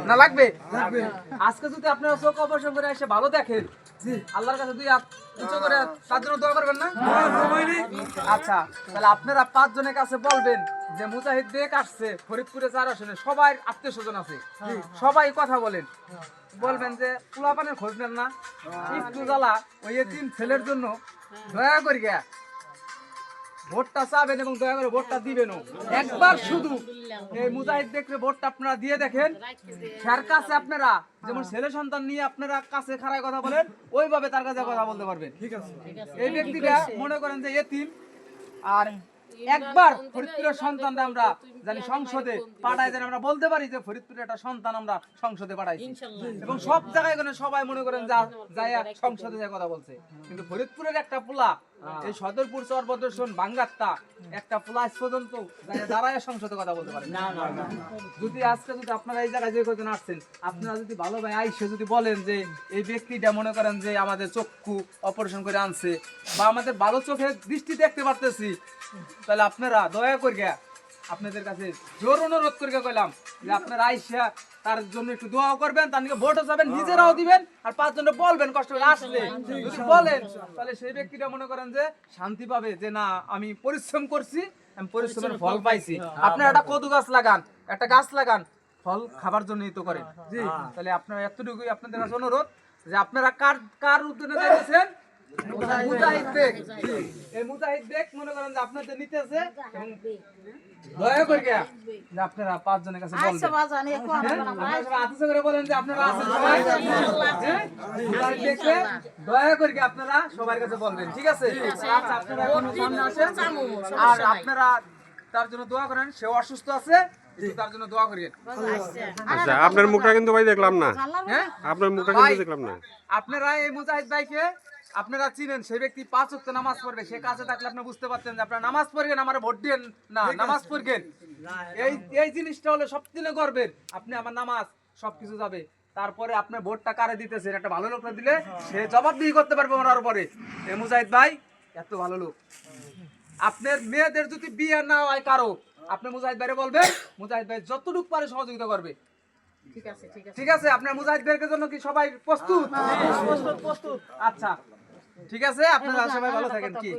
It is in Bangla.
না লাগবে? আজকে যদি আপনারা চোখ অপারেশন করে এসে ভালো দেখেন, আল্লাহর কাছে দুই হাত উঁচু করে তার জন্য দোয়া করবেন না? আচ্ছা, তাহলে আপনারা 5 জনের কাছে বলবেন যে মুজাহিদ বেগ আসছে ফরিদপুরে 4 আসনে, সবাই আত্মীয় স্বজন আছে, সবাই কথা বলেন, বলবেন যে পোলাপানের খোঁজ নেন না, একটু জ্বালা ওই এতিম ছেলের জন্য দয়া করে গিয়া ভোটটা চাবেন এবং দয়া করে ভোটটা দিবেন। একবার শুধু এই মুজাহিদ দেখলে ভোটটা আপনারা দিয়ে দেখেন, যার কাছে আপনারা যেমন ছেলে সন্তান নিয়ে আপনারা কাছে খাড়ায় কথা বলেন, ওইভাবে তার কাছে কথা বলতে পারবেন। ঠিক আছে, এই ব্যক্তিটা মনে করেন যে এতিম, আর একবার ফরিদপুরের সন্তানরা আমরা জানি সংসদে পাঠাই, যেন আমরা বলতে পারি যে ফরিদপুরের একটা সন্তান আমরা সংসদে পাঠাইছি, এবং সব জায়গায় সবাই মনে করেন যায় সংসদে যায় কথা বলছে। কিন্তু ফরিদপুরের একটা পোলা এই সদরপুর চরবদর্শন বাঙ্গাত্তা একটা পোলা আজ পর্যন্ত দাঁড়ায় সংসদে কথা বলতে পারে না। যদি আজকে যদি আপনারা এই জায়গায় যে কজন আসছেন, আপনারা যদি ভালো ভাই আইসে যদি বলেন যে এই ব্যক্তিটা মনে করেন যে আমাদের চক্ষু অপারেশন করে আনছে বা আমাদের ভালো চোখে দৃষ্টি দেখতে পারতেছি, তাহলে আপনারা দয়া করিয়া আপনাদের কাছে জোর অনুরোধ করিয়া কইলাম যে আপনারা আইসা তার জন্য একটু দোয়া করবেন, তার নিকে ভোটও যাবেন, নিজেরাও দিবেন, আর 5 জনে বলবেন কষ্ট করে আসলে যদি বলেন, তাহলে সেই ব্যক্তিটা মনে করেন যে শান্তি পাবে যে না আমি পরিশ্রম করছি, আমি পরিশ্রমের ফল পাইছি। আপনারা একটা কদু গাছ লাগান, একটা গাছ লাগান, ফল খাবার জন্যই তো করেন। জি, তাহলে আপনারা এতটুকুই আপনাদের কাছে অনুরোধ যে আপনারা কার উদ্যোগে যাইতেছেন? মুজাহিদ বেগ। এই মুজাহিদ বেগ মনে করেন যে আপনাদের নিতেছে, এবং দয়া করে যে আপনারা 5 জনের কাছে বলবেন, আতিশা করে বলেন যে আপনারা আছেন সবাই, মুজাহিদ বেগকে দয়া করে আপনারা সবার কাছে বলবেন। ঠিক আছে? আচ্ছা, আপনারা এখন সামনে আসেন, আর আপনারা তার জন্য দোয়া করেন, সেও অসুস্থ আছে, তার জন্য দোয়া করিয়েন। আচ্ছা, আপনার মুখটা কিন্তু ভাই দেখলাম না। হ্যাঁ, আপনার মুখটা কিন্তু দেখলাম না। আপনারা এই মুজাহিদ ভাইকে আপনারা চিনেন, সেই ব্যক্তি 5 ওয়াক্ত নামাজ পড়বে, সে কাছে থাকলে আপনি বুঝতে পারতেন যে আপনারা নামাজ পড়বেন, আমার ভোট দেন না, নামাজ পড়বেন। এই জিনিসটা হলো সবথেকে গর্বের, আপনি আমার নামাজ সবকিছু যাবে, তারপরে আপনার ভোটটা কারে দিতেছেন, একটা ভালো লোকটা দিলে সে জবাবদিহি করতে পারবে ওনার উপরে। এই মুজাহিদ ভাই এত ভালো লোক। আপনার মেয়েদের যদি বিয়ে না হয় কারো, আপনি মুজাহিদ ভাইরে বলবেন, মুজাহিদ ভাই যতটুকু পারে সহযোগিতা করবে। ঠিক আছে? আপনার মুজাহিদ ভাইয়ের জন্য কি সবাই প্রস্তুত? প্রস্তুত। আচ্ছা, ঠিক আছে, আপনারা সবাই ভালো থাকেন। কি